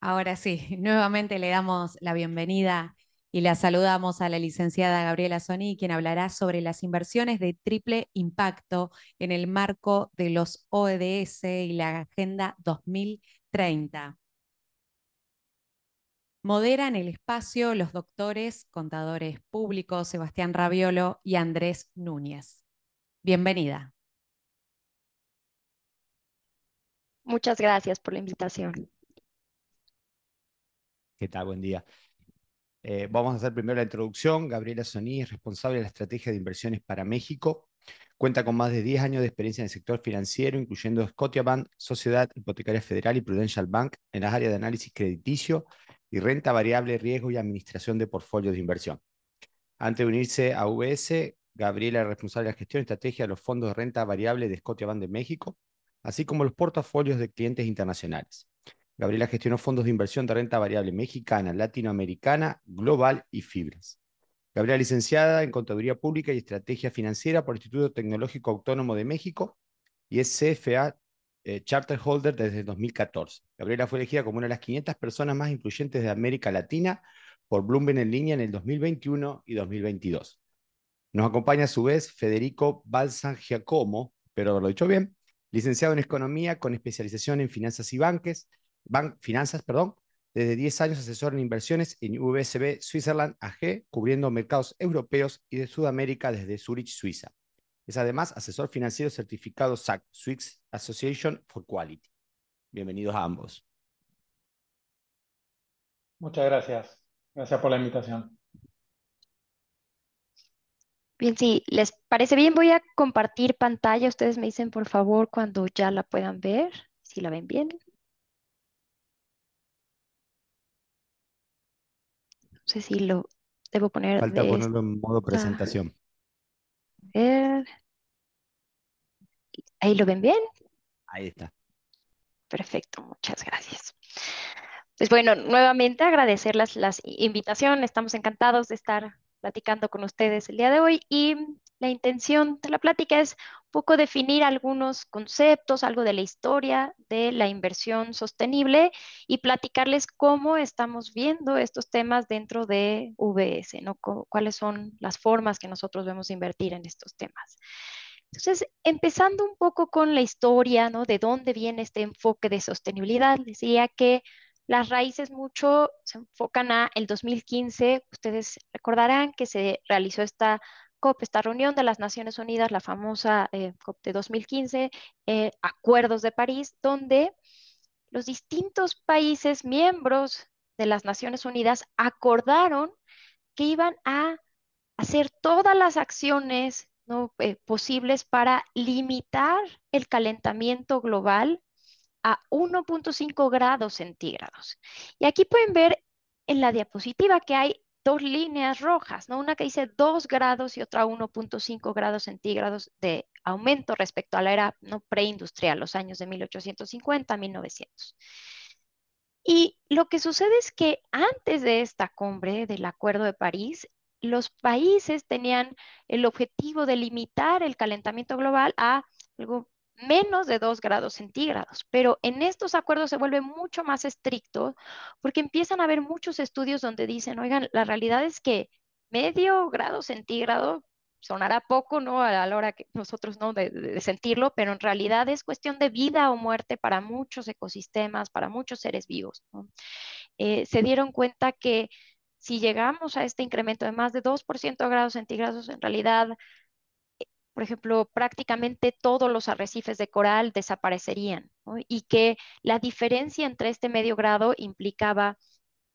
Ahora sí, nuevamente le damos la bienvenida y la saludamos a la licenciada Gabriela Soni, quien hablará sobre las inversiones de triple impacto en el marco de los ODS y la Agenda 2030. Moderan el espacio los doctores, contadores públicos Sebastián Raviolo y Andrés Núñez. Bienvenida. Muchas gracias por la invitación. ¿Qué tal? Buen día. Vamos a hacer primero la introducción. Gabriela Soní es responsable de la estrategia de inversiones para México. Cuenta con más de 10 años de experiencia en el sector financiero, incluyendo Scotiabank, Sociedad Hipotecaria Federal y Prudential Bank en las áreas de análisis crediticio y renta variable, riesgo y administración de portfolios de inversión. Antes de unirse a UBS, Gabriela es responsable de la gestión y estrategia de los fondos de renta variable de Scotiabank de México, así como los portafolios de clientes internacionales. Gabriela gestionó fondos de inversión de renta variable mexicana, latinoamericana, global y fibras. Gabriela es licenciada en Contaduría Pública y Estrategia Financiera por el Instituto Tecnológico Autónomo de México y es CFA Charter Holder desde el 2014. Gabriela fue elegida como una de las 500 personas más influyentes de América Latina por Bloomberg en línea en el 2021 y 2022. Nos acompaña a su vez Federico Balsan Giacomo, pero lo he dicho bien, licenciado en Economía con especialización en finanzas y finanzas, desde 10 años asesor en inversiones en UBSB Switzerland AG, cubriendo mercados europeos y de Sudamérica desde Zurich, Suiza. Es además asesor financiero certificado SAC, Swiss Association for Quality. Bienvenidos a ambos. Muchas gracias. Gracias por la invitación. Bien, si les parece bien, voy a compartir pantalla. Ustedes me dicen, por favor, cuando ya la puedan ver, si la ven bien. No sé si lo debo poner Falta de ponerlo en modo esta. presentación. ver. ¿Ahí lo ven bien? Ahí está. Perfecto, muchas gracias. Pues bueno, nuevamente agradecer las invitación. Estamos encantados de estar platicando con ustedes el día de hoy y la intención de la plática es un poco definir algunos conceptos, algo de la historia de la inversión sostenible y platicarles cómo estamos viendo estos temas dentro de VS, ¿no? Cuáles son las formas que nosotros vemos invertir en estos temas. Entonces, empezando un poco con la historia, ¿no? De dónde viene este enfoque de sostenibilidad, les diría que las raíces mucho se enfocan a el 2015. Ustedes recordarán que se realizó esta COP, esta reunión de las Naciones Unidas, la famosa COP de 2015, Acuerdos de París, donde los distintos países miembros de las Naciones Unidas acordaron que iban a hacer todas las acciones, ¿no? Posibles para limitar el calentamiento global a 1.5 grados centígrados. Y aquí pueden ver en la diapositiva que hay dos líneas rojas, ¿no? Una que dice 2 grados y otra 1.5 grados centígrados de aumento respecto a la era, ¿no? Preindustrial, los años de 1850 a 1900. Y lo que sucede es que antes de esta cumbre del Acuerdo de París, los países tenían el objetivo de limitar el calentamiento global a algo menos de 2 grados centígrados, pero en estos acuerdos se vuelve mucho más estricto porque empiezan a haber muchos estudios donde dicen, oigan, la realidad es que medio grado centígrado sonará poco, ¿no? A la hora que nosotros, ¿no? De sentirlo, pero en realidad es cuestión de vida o muerte para muchos ecosistemas, para muchos seres vivos, ¿no? Se dieron cuenta que si llegamos a este incremento de más de 2% de grados centígrados, en realidad, por ejemplo, prácticamente todos los arrecifes de coral desaparecerían, ¿no? Y que la diferencia entre este medio grado implicaba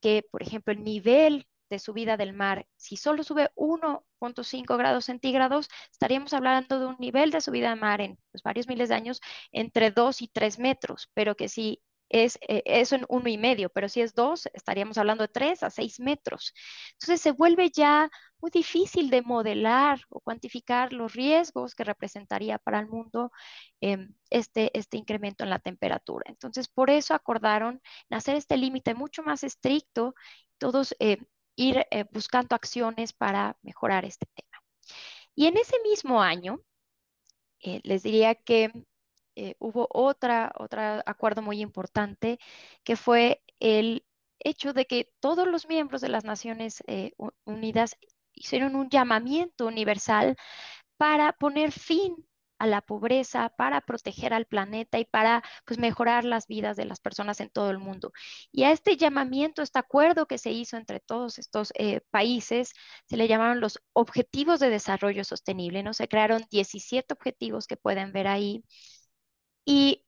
que, por ejemplo, el nivel de subida del mar, si solo sube 1.5 grados centígrados, estaríamos hablando de un nivel de subida del mar en pues, varios miles de años entre 2 y 3 metros, pero que si es eso en 1,5, pero si es 2, estaríamos hablando de 3 a 6 metros. Entonces se vuelve ya muy difícil de modelar o cuantificar los riesgos que representaría para el mundo este incremento en la temperatura. Entonces, por eso acordaron hacer este límite mucho más estricto, todos ir buscando acciones para mejorar este tema. Y en ese mismo año, les diría que hubo otro acuerdo muy importante, que fue el hecho de que todos los miembros de las Naciones Unidas hicieron un llamamiento universal para poner fin a la pobreza, para proteger al planeta y para, pues, mejorar las vidas de las personas en todo el mundo. Y a este llamamiento, este acuerdo que se hizo entre todos estos países, se le llamaron los Objetivos de Desarrollo Sostenible, ¿no? Se crearon 17 objetivos que pueden ver ahí, y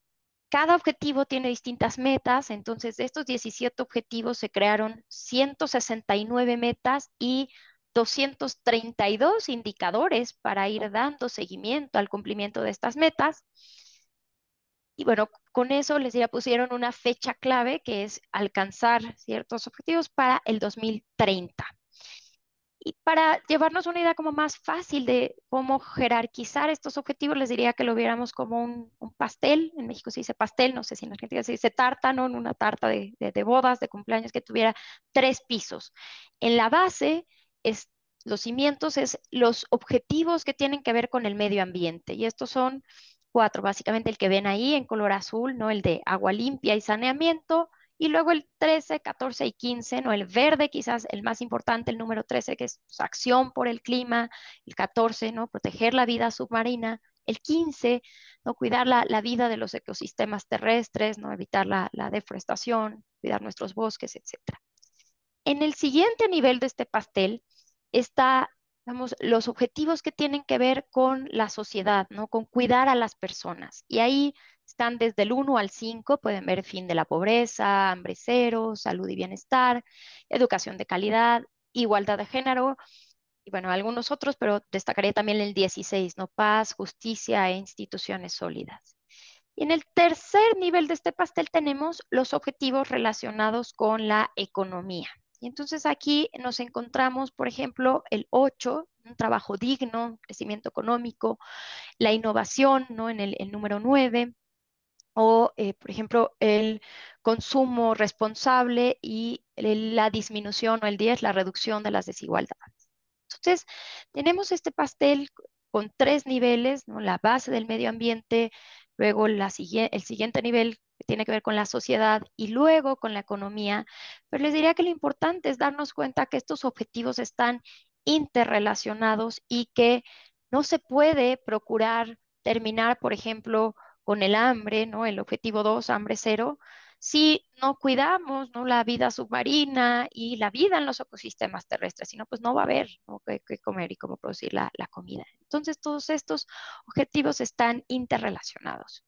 cada objetivo tiene distintas metas. Entonces, de estos 17 objetivos se crearon 169 metas y 232 indicadores para ir dando seguimiento al cumplimiento de estas metas. Y bueno, con eso les ya pusieron una fecha clave, que es alcanzar ciertos objetivos para el 2030. Y para llevarnos una idea como más fácil de cómo jerarquizar estos objetivos, les diría que lo viéramos como un pastel. En México se dice pastel, no sé si en Argentina se dice tarta, ¿no? En una tarta de bodas, de cumpleaños, que tuviera 3 pisos. En la base, es, los cimientos, es los objetivos que tienen que ver con el medio ambiente. Y estos son 4, básicamente el que ven ahí en color azul, ¿no? El de agua limpia y saneamiento. Y luego el 13, 14 y 15, ¿no? El verde, quizás el más importante, el número 13, que es, pues, acción por el clima. El 14, ¿no? Proteger la vida submarina. El 15, ¿no? Cuidar la vida de los ecosistemas terrestres, ¿no? Evitar la deforestación, cuidar nuestros bosques, etcétera. En el siguiente nivel de este pastel está, digamos, los objetivos que tienen que ver con la sociedad, ¿no? Con cuidar a las personas. Y ahí están desde el 1 al 5, pueden ver fin de la pobreza, hambre cero, salud y bienestar, educación de calidad, igualdad de género, y bueno, algunos otros, pero destacaría también el 16, ¿no? Paz, justicia e instituciones sólidas. Y en el tercer nivel de este pastel tenemos los objetivos relacionados con la economía. Y entonces aquí nos encontramos, por ejemplo, el 8, un trabajo digno, crecimiento económico, la innovación, ¿no? En el número 9, o, por ejemplo, el consumo responsable y la disminución, o el 10, la reducción de las desigualdades. Entonces, tenemos este pastel con 3 niveles, ¿no? La base del medio ambiente, luego el siguiente nivel que tiene que ver con la sociedad y luego con la economía. Pero les diría que lo importante es darnos cuenta que estos objetivos están interrelacionados y que no se puede procurar terminar, por ejemplo, con el hambre, ¿no? El objetivo 2, hambre cero, si no cuidamos, ¿no? La vida submarina y la vida en los ecosistemas terrestres, si no, pues no va a haber, ¿no? qué comer y cómo producir la comida. Entonces, todos estos objetivos están interrelacionados.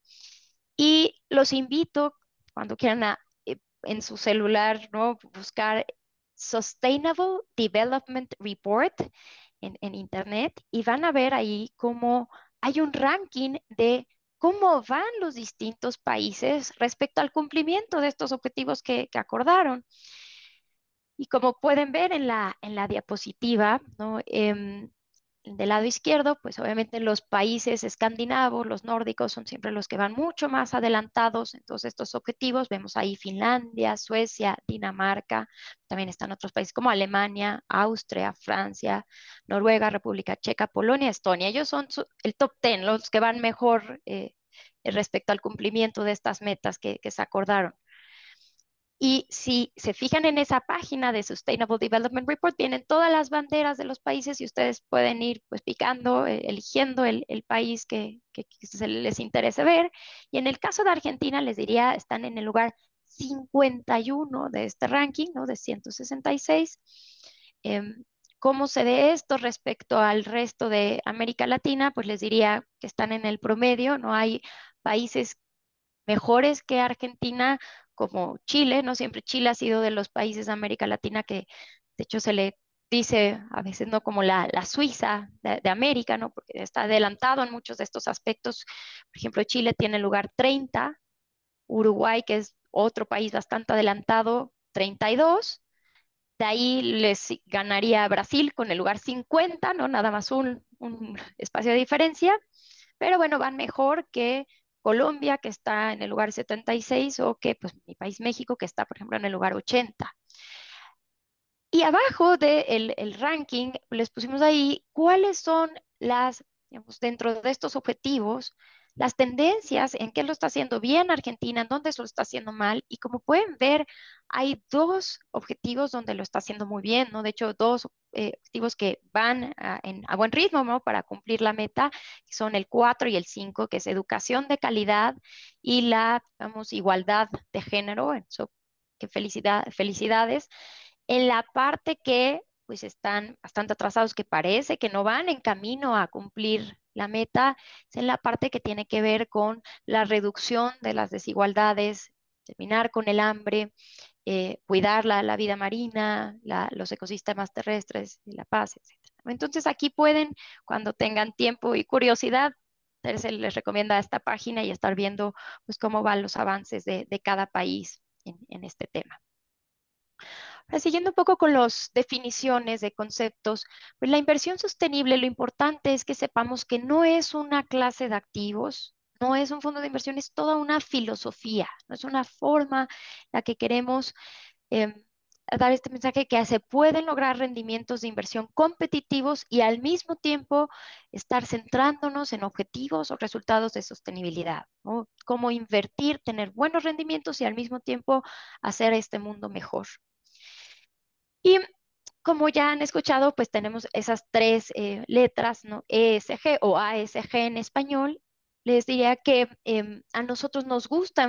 Y los invito, cuando quieran, en su celular, ¿no? Buscar Sustainable Development Report en Internet, y van a ver ahí cómo hay un ranking de cómo van los distintos países respecto al cumplimiento de estos objetivos que acordaron. Y como pueden ver en la diapositiva, ¿no? Del lado izquierdo, pues obviamente los países escandinavos, los nórdicos, son siempre los que van mucho más adelantados en todos estos objetivos. Vemos ahí Finlandia, Suecia, Dinamarca, también están otros países como Alemania, Austria, Francia, Noruega, República Checa, Polonia, Estonia. Ellos son el top 10, los que van mejor respecto al cumplimiento de estas metas que se acordaron. Y si se fijan en esa página de Sustainable Development Report, vienen todas las banderas de los países y ustedes pueden ir, pues, picando, eligiendo el país que se les interese ver. Y en el caso de Argentina, les diría, están en el lugar 51 de este ranking, ¿no? De 166. Em, ¿Cómo se ve esto respecto al resto de América Latina? Pues les diría que están en el promedio. No hay países mejores que Argentina, como Chile, ¿no? Siempre Chile ha sido de los países de América Latina que, de hecho, se le dice a veces, ¿no? Como la Suiza de América, ¿no? Porque está adelantado en muchos de estos aspectos. Por ejemplo, Chile tiene el lugar 30, Uruguay, que es otro país bastante adelantado, 32. De ahí les ganaría Brasil con el lugar 50, ¿no? Nada más un espacio de diferencia. Pero bueno, van mejor que Colombia, que está en el lugar 76, o que, pues, mi país México, que está, por ejemplo, en el lugar 80. Y abajo del el ranking les pusimos ahí cuáles son las, digamos, dentro de estos objetivos, las tendencias, en qué lo está haciendo bien Argentina, en dónde se lo está haciendo mal. Y como pueden ver, hay dos objetivos donde lo está haciendo muy bien, ¿no? De hecho, dos objetivos que van a buen ritmo, ¿no? Para cumplir la meta, que son el 4 y el 5, que es educación de calidad y la, digamos, igualdad de género. Eso, que felicidades. En la parte que pues están bastante atrasados, que parece que no van en camino a cumplir la meta, es en la parte que tiene que ver con la reducción de las desigualdades, terminar con el hambre, cuidar la vida marina, los ecosistemas terrestres, y la paz, etcétera. Entonces aquí pueden, cuando tengan tiempo y curiosidad, se les recomienda esta página y estar viendo pues cómo van los avances de cada país en este tema. Ahora, siguiendo un poco con las definiciones de conceptos, pues la inversión sostenible, lo importante es que sepamos que no es una clase de activos, no es un fondo de inversión, es toda una filosofía, no es una forma en la que queremos em, dar este mensaje que se pueden lograr rendimientos de inversión competitivos y al mismo tiempo estar centrándonos en objetivos o resultados de sostenibilidad, ¿no? Cómo invertir, tener buenos rendimientos y al mismo tiempo hacer este mundo mejor. Y como ya han escuchado, pues tenemos esas tres letras, ¿no? ESG o ASG en español. Les diría que a nosotros nos gusta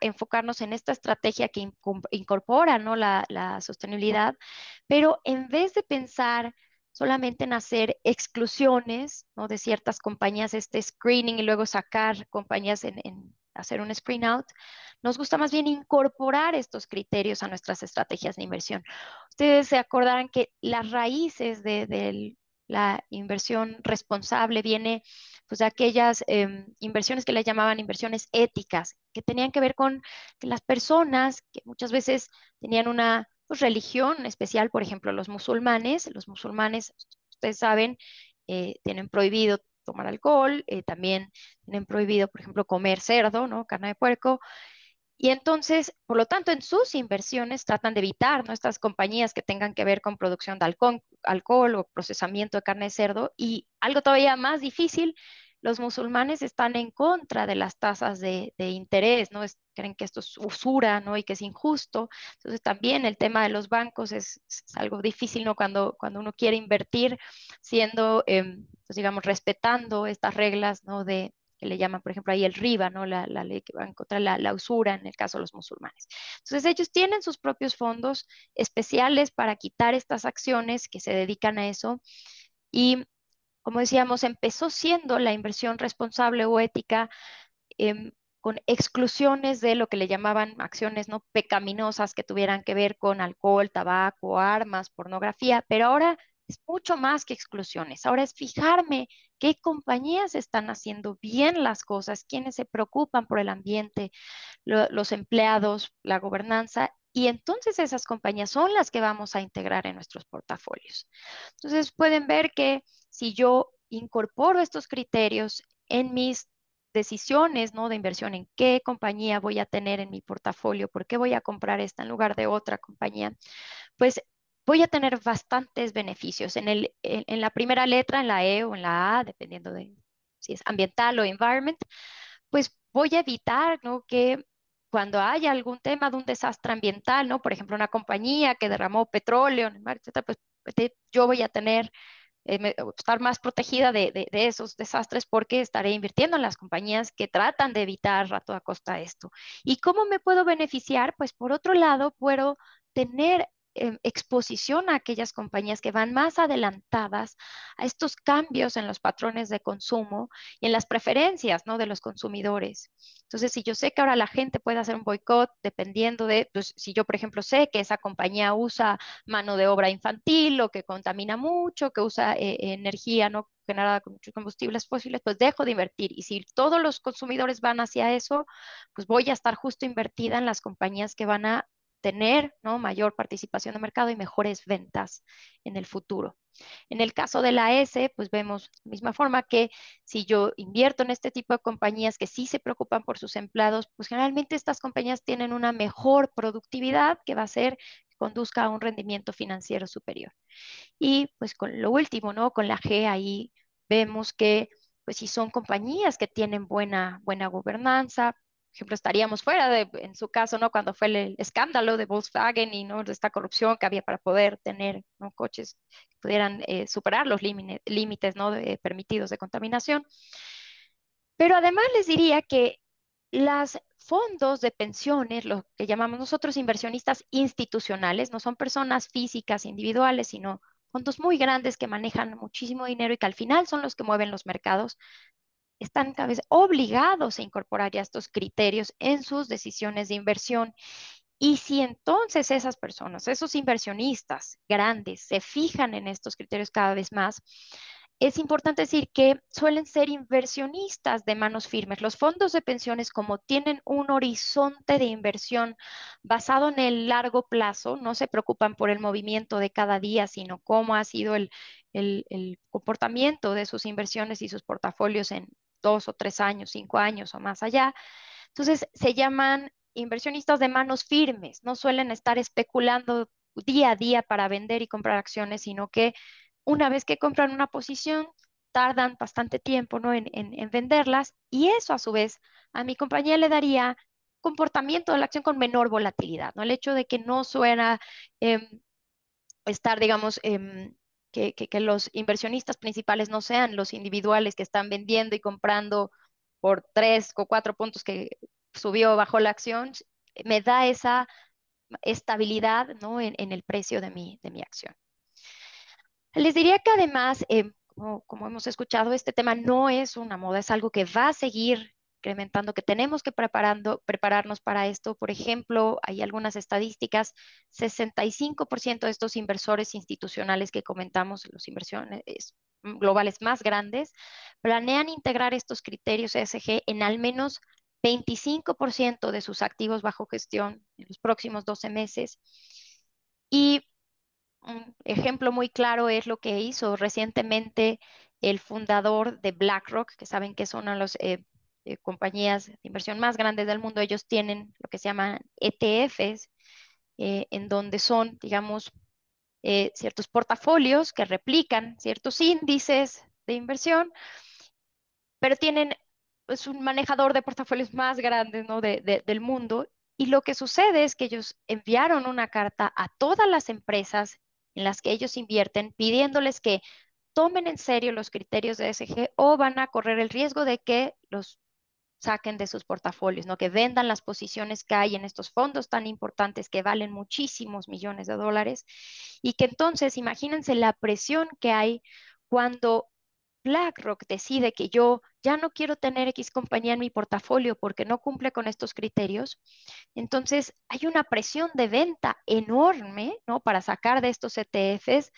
enfocarnos en esta estrategia que incorpora, ¿no? la sostenibilidad, pero en vez de pensar solamente en hacer exclusiones, ¿no? de ciertas compañías, este screening y luego sacar compañías en hacer un screen out, nos gusta más bien incorporar estos criterios a nuestras estrategias de inversión. Ustedes se acordarán que las raíces de la inversión responsable viene pues, de aquellas inversiones que le llamaban inversiones éticas, que tenían que ver con que las personas que muchas veces tenían una pues, religión especial, por ejemplo, los musulmanes, ustedes saben, tienen prohibido tomar alcohol, también tienen prohibido, por ejemplo, comer cerdo, ¿no? Carne de puerco, y entonces, por lo tanto, en sus inversiones tratan de evitar, ¿no? Estas compañías que tengan que ver con producción de alcohol o procesamiento de carne de cerdo. Y algo todavía más difícil, los musulmanes están en contra de las tasas de interés, ¿no? Creen que esto es usura, ¿no? Y que es injusto. Entonces, también el tema de los bancos es algo difícil, ¿no? Cuando uno quiere invertir siendo, pues digamos, respetando estas reglas, ¿no? Que le llaman, por ejemplo, ahí el riba, ¿no? La ley que va en contra de la usura en el caso de los musulmanes. Entonces, ellos tienen sus propios fondos especiales para quitar estas acciones que se dedican a eso. Y, como decíamos, empezó siendo la inversión responsable o ética con exclusiones de lo que le llamaban acciones no pecaminosas que tuvieran que ver con alcohol, tabaco, armas, pornografía, pero ahora es mucho más que exclusiones. Ahora es fijarme qué compañías están haciendo bien las cosas, quiénes se preocupan por el ambiente, los empleados, la gobernanza, y entonces esas compañías son las que vamos a integrar en nuestros portafolios. Entonces pueden ver que si yo incorporo estos criterios en mis decisiones, ¿no? de inversión, en qué compañía voy a tener en mi portafolio, por qué voy a comprar esta en lugar de otra compañía, pues voy a tener bastantes beneficios. En la primera letra, en la E o en la A, dependiendo de si es ambiental o environment, pues voy a evitar, ¿no? que cuando haya algún tema de un desastre ambiental, ¿no? Por ejemplo, una compañía que derramó petróleo en el mar, etcétera, pues yo voy a tener estar más protegida de esos desastres porque estaré invirtiendo en las compañías que tratan de evitar a toda costa esto. ¿Y cómo me puedo beneficiar? Pues por otro lado, puedo tener exposición a aquellas compañías que van más adelantadas a estos cambios en los patrones de consumo y en las preferencias, ¿no? de los consumidores. Entonces, si yo sé que ahora la gente puede hacer un boicot dependiendo de, pues, si yo, por ejemplo, sé que esa compañía usa mano de obra infantil o que contamina mucho, que usa energía no generada con muchos combustibles fósiles, pues dejo de invertir. Y si todos los consumidores van hacia eso, pues voy a estar justo invertida en las compañías que van a tener, ¿no? mayor participación de mercado y mejores ventas en el futuro. En el caso de la S, pues vemos de la misma forma que si yo invierto en este tipo de compañías que sí se preocupan por sus empleados, pues generalmente estas compañías tienen una mejor productividad que va a ser que conduzca a un rendimiento financiero superior. Y pues con lo último, ¿no? Con la G ahí vemos que pues si son compañías que tienen buena gobernanza. Por ejemplo, estaríamos fuera de, en su caso, ¿no? Cuando fue el escándalo de Volkswagen y, ¿no?, de esta corrupción que había para poder tener, ¿no?, coches que pudieran superar los límites, ¿no?, permitidos de contaminación. Pero además les diría que los fondos de pensiones, lo que llamamos nosotros inversionistas institucionales, no son personas físicas individuales, sino fondos muy grandes que manejan muchísimo dinero y que al final son los que mueven los mercados, están cada vez obligados a incorporar ya estos criterios en sus decisiones de inversión. Y si entonces esas personas, esos inversionistas grandes, se fijan en estos criterios cada vez más, es importante decir que suelen ser inversionistas de manos firmes. Los fondos de pensiones, como tienen un horizonte de inversión basado en el largo plazo, no se preocupan por el movimiento de cada día, sino cómo ha sido el comportamiento de sus inversiones y sus portafolios en 2 o 3 años, 5 años o más allá. Entonces, se llaman inversionistas de manos firmes, no suelen estar especulando día a día para vender y comprar acciones, sino que una vez que compran una posición, tardan bastante tiempo, ¿no?, en venderlas, y eso a su vez a mi compañía le daría comportamiento de la acción con menor volatilidad, ¿no? El hecho de que no suena estar, digamos, que los inversionistas principales no sean los individuales que están vendiendo y comprando por 3 o 4 puntos que subió o bajó la acción, me da esa estabilidad, ¿no?, en el precio de mi acción. Les diría que además, como hemos escuchado, este tema no es una moda, es algo que va a seguir incrementando, que tenemos que prepararnos para esto. Por ejemplo, hay algunas estadísticas: 65% de estos inversores institucionales que comentamos, los inversiones globales más grandes, planean integrar estos criterios ESG en al menos 25% de sus activos bajo gestión en los próximos 12 meses. Y un ejemplo muy claro es lo que hizo recientemente el fundador de BlackRock, que saben que es una de las compañías de inversión más grandes del mundo. Ellos tienen lo que se llaman ETFs, en donde son, digamos, ciertos portafolios que replican ciertos índices de inversión, pero tienen, es un manejador de portafolios más grandes, ¿no?, del mundo. Y lo que sucede es que ellos enviaron una carta a todas las empresas en las que ellos invierten, pidiéndoles que tomen en serio los criterios de ESG o van a correr el riesgo de que los saquen de sus portafolios, ¿no?, que vendan las posiciones que hay en estos fondos tan importantes que valen muchísimos millones de dólares. Y que entonces, imagínense la presión que hay cuando BlackRock decide que yo ya no quiero tener X compañía en mi portafolio porque no cumple con estos criterios. Entonces hay una presión de venta enorme, ¿no?, para sacar de estos ETFs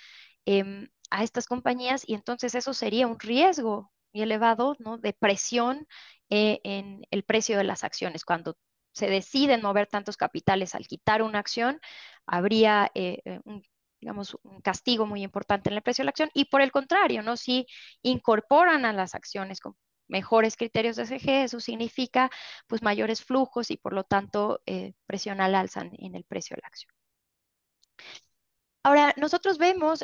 a estas compañías, y entonces eso sería un riesgo muy elevado, ¿no?, de presión en el precio de las acciones. Cuando se deciden mover tantos capitales al quitar una acción, habría digamos, un castigo muy importante en el precio de la acción. Y por el contrario, ¿no?, si incorporan a las acciones con mejores criterios de ESG, eso significa pues mayores flujos y por lo tanto presión al alza en el precio de la acción. Ahora, nosotros vemos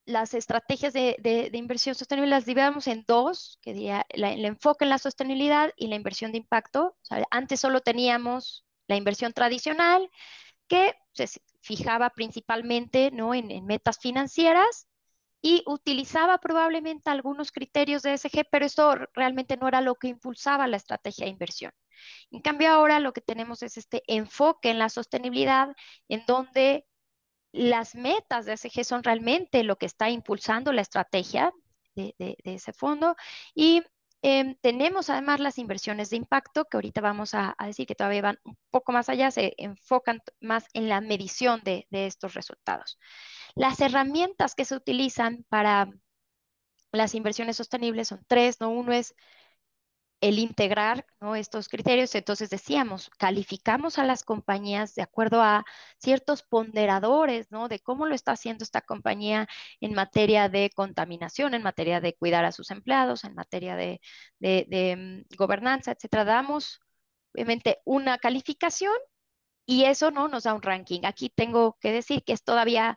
las estrategias de inversión sostenible, las dividimos en dos, que diría el enfoque en la sostenibilidad y la inversión de impacto. O sea, antes solo teníamos la inversión tradicional, que se fijaba principalmente, ¿no?, en metas financieras y utilizaba probablemente algunos criterios de ESG, pero esto realmente no era lo que impulsaba la estrategia de inversión. En cambio, ahora lo que tenemos es este enfoque en la sostenibilidad, en donde las metas de ESG son realmente lo que está impulsando la estrategia de ese fondo. Y tenemos además las inversiones de impacto, que ahorita vamos a decir que todavía van un poco más allá, se enfocan más en la medición de estos resultados. Las herramientas que se utilizan para las inversiones sostenibles son tres, ¿no? Uno es el integrar, ¿no?, estos criterios. Entonces decíamos, calificamos a las compañías de acuerdo a ciertos ponderadores, ¿no?, de cómo lo está haciendo esta compañía en materia de contaminación, en materia de cuidar a sus empleados, en materia de gobernanza, etcétera. Damos, obviamente, una calificación y eso, ¿no?, nos da un ranking. Aquí tengo que decir que es todavía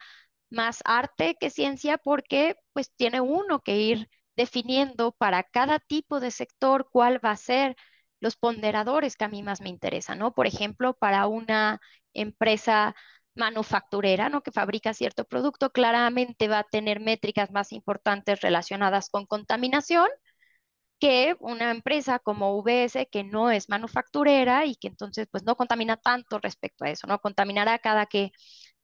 más arte que ciencia, porque pues tiene uno que ir definiendo para cada tipo de sector cuál va a ser los ponderadores que a mí más me interesan, ¿no? Por ejemplo, para una empresa manufacturera, ¿no? Que fabrica cierto producto, claramente va a tener métricas más importantes relacionadas con contaminación que una empresa como UBS que no es manufacturera y que entonces pues no contamina tanto respecto a eso, ¿no? Contaminará cada que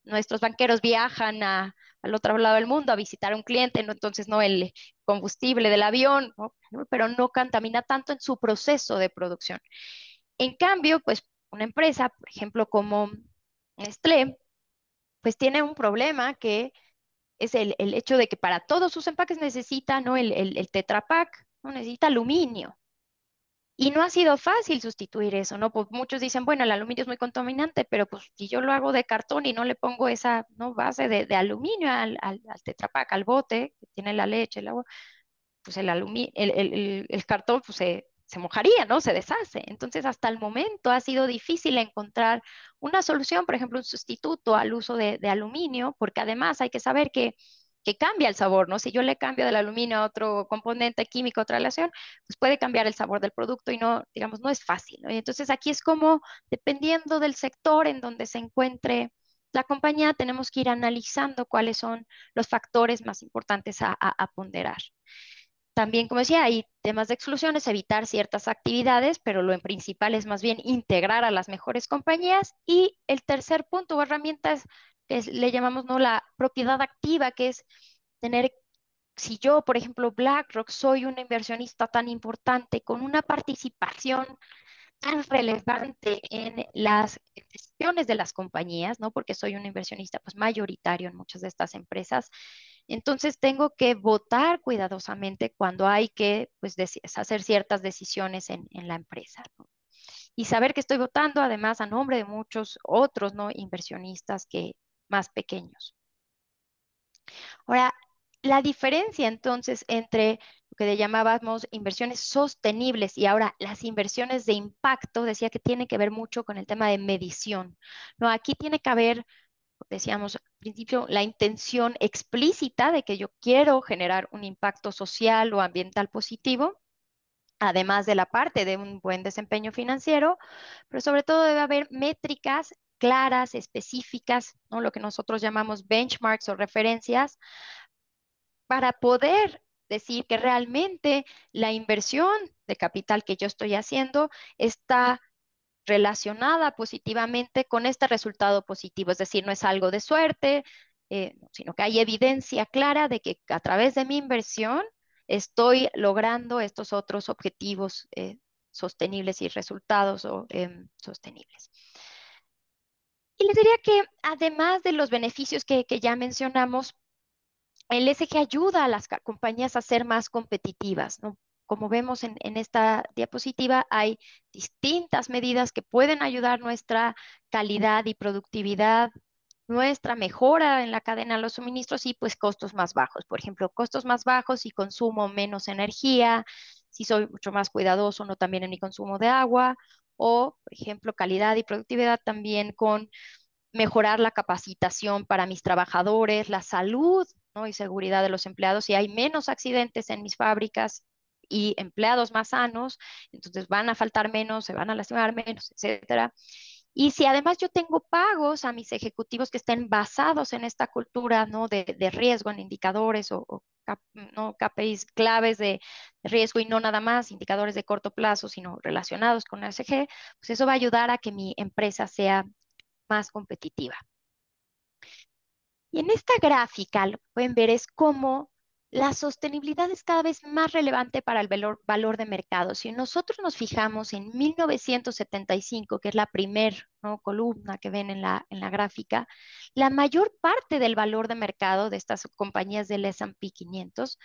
nuestros banqueros viajan al otro lado del mundo a visitar a un cliente, ¿no? Entonces no el combustible del avión, ¿no? Pero no contamina tanto en su proceso de producción. En cambio, pues una empresa, por ejemplo, como Nestlé, pues tiene un problema que es el hecho de que para todos sus empaques necesita, ¿no? El Tetra Pak, ¿no? Necesita aluminio. Y no ha sido fácil sustituir eso, ¿no? Pues muchos dicen, bueno, el aluminio es muy contaminante, pero pues si yo lo hago de cartón y no le pongo esa, ¿no? base de aluminio al Tetra Pak, al bote, que tiene la leche, el agua, pues el cartón pues, se mojaría, ¿no? Se deshace. Entonces, hasta el momento ha sido difícil encontrar una solución, por ejemplo, un sustituto al uso de aluminio, porque además hay que saber que cambia el sabor, ¿no? Si yo le cambio del aluminio a otro componente químico, otra relación, pues puede cambiar el sabor del producto y no, digamos, no es fácil, ¿no? Y entonces aquí es como, dependiendo del sector en donde se encuentre la compañía, tenemos que ir analizando cuáles son los factores más importantes a ponderar. También, como decía, hay temas de exclusiones, evitar ciertas actividades, pero lo en principal es más bien integrar a las mejores compañías. Y el tercer punto o herramientas le llamamos ¿no? la propiedad activa, que es tener, si yo, por ejemplo, BlackRock, soy un inversionista tan importante con una participación tan relevante en las decisiones de las compañías, ¿no? Porque soy un inversionista pues mayoritario en muchas de estas empresas. Entonces tengo que votar cuidadosamente cuando hay que pues, hacer ciertas decisiones en la empresa, ¿no? Y saber que estoy votando además a nombre de muchos otros, ¿no? inversionistas que más pequeños. Ahora, la diferencia entonces entre lo que le llamábamos inversiones sostenibles y ahora las inversiones de impacto, decía que tiene que ver mucho con el tema de medición. No, aquí tiene que haber, decíamos al principio, la intención explícita de que yo quiero generar un impacto social o ambiental positivo, además de la parte de un buen desempeño financiero, pero sobre todo debe haber métricas claras, específicas, ¿no? Lo que nosotros llamamos benchmarks o referencias para poder decir que realmente la inversión de capital que yo estoy haciendo está relacionada positivamente con este resultado positivo. Es decir, no es algo de suerte, sino que hay evidencia clara de que a través de mi inversión estoy logrando estos otros objetivos sostenibles y resultados sostenibles. Y les diría que además de los beneficios que ya mencionamos, el ESG ayuda a las compañías a ser más competitivas, ¿no? Como vemos en esta diapositiva, hay distintas medidas que pueden ayudar nuestra calidad y productividad, nuestra mejora en la cadena de los suministros y pues costos más bajos. Por ejemplo, costos más bajos si consumo menos energía, si soy mucho más cuidadoso, no también en mi consumo de agua, o, por ejemplo, calidad y productividad también con mejorar la capacitación para mis trabajadores, la salud, ¿no? y seguridad de los empleados. Si hay menos accidentes en mis fábricas y empleados más sanos, entonces van a faltar menos, se van a lastimar menos, etcétera. Y si además yo tengo pagos a mis ejecutivos que estén basados en esta cultura, ¿no? de riesgo en indicadores o ¿no? KPIs claves de riesgo y no nada más indicadores de corto plazo, sino relacionados con la ESG, pues eso va a ayudar a que mi empresa sea más competitiva. Y en esta gráfica lo que pueden ver es cómo la sostenibilidad es cada vez más relevante para el valor de mercado. Si nosotros nos fijamos en 1975, que es la primer, ¿no? columna que ven en la gráfica, la mayor parte del valor de mercado de estas compañías del S&P 500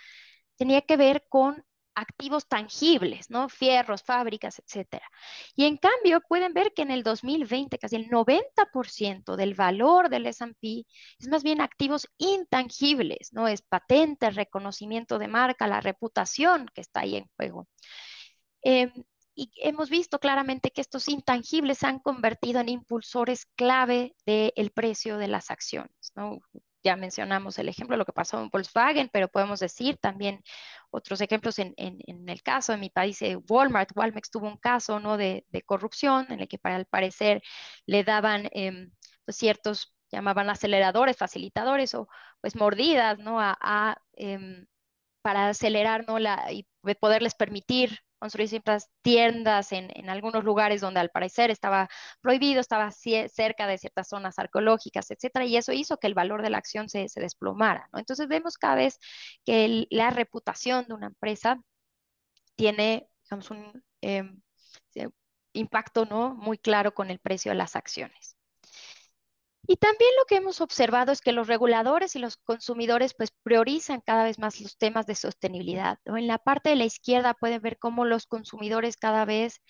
tenía que ver con activos tangibles, ¿no? Fierros, fábricas, etcétera. Y en cambio, pueden ver que en el 2020 casi el 90% del valor del S&P es más bien activos intangibles, ¿no? Es patentes, reconocimiento de marca, la reputación que está ahí en juego. Eh, y hemos visto claramente que estos intangibles se han convertido en impulsores clave del precio de las acciones, ¿no? ya mencionamos el ejemplo de lo que pasó en Volkswagen, pero podemos decir también otros ejemplos en el caso de mi país, Walmart. Walmex tuvo un caso, ¿no? de corrupción en el que para el parecer le daban pues ciertos, llamaban aceleradores, facilitadores o pues mordidas, ¿no? Para acelerar, ¿no? Y poderles permitir construir ciertas tiendas en algunos lugares donde al parecer estaba prohibido, estaba cerca de ciertas zonas arqueológicas, etcétera, y eso hizo que el valor de la acción se desplomara, ¿no? Entonces vemos cada vez que la reputación de una empresa tiene, digamos, un impacto, ¿no? muy claro con el precio de las acciones. Y también lo que hemos observado es que los reguladores y los consumidores pues priorizan cada vez más los temas de sostenibilidad, ¿no? En la parte de la izquierda pueden ver cómo los consumidores cada vez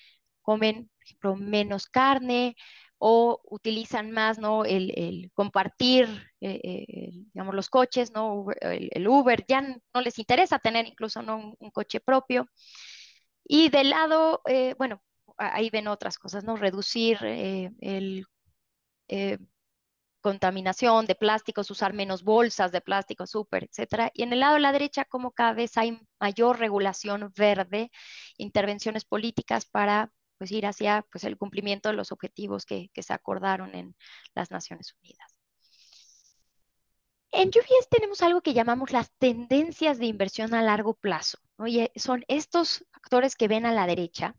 comen, por ejemplo, menos carne o utilizan más, ¿no? el compartir, digamos, los coches, ¿no? El Uber, ya no les interesa tener incluso, ¿no? un coche propio. Y del lado, bueno, ahí ven otras cosas, ¿no? Reducir eh, contaminación de plásticos, usar menos bolsas de plástico, súper, etcétera. Y en el lado de la derecha, como cada vez hay mayor regulación verde, intervenciones políticas para pues, ir hacia pues, el cumplimiento de los objetivos que se acordaron en las Naciones Unidas. En UBS tenemos algo que llamamos las tendencias de inversión a largo plazo, ¿no? Y son estos factores que ven a la derecha,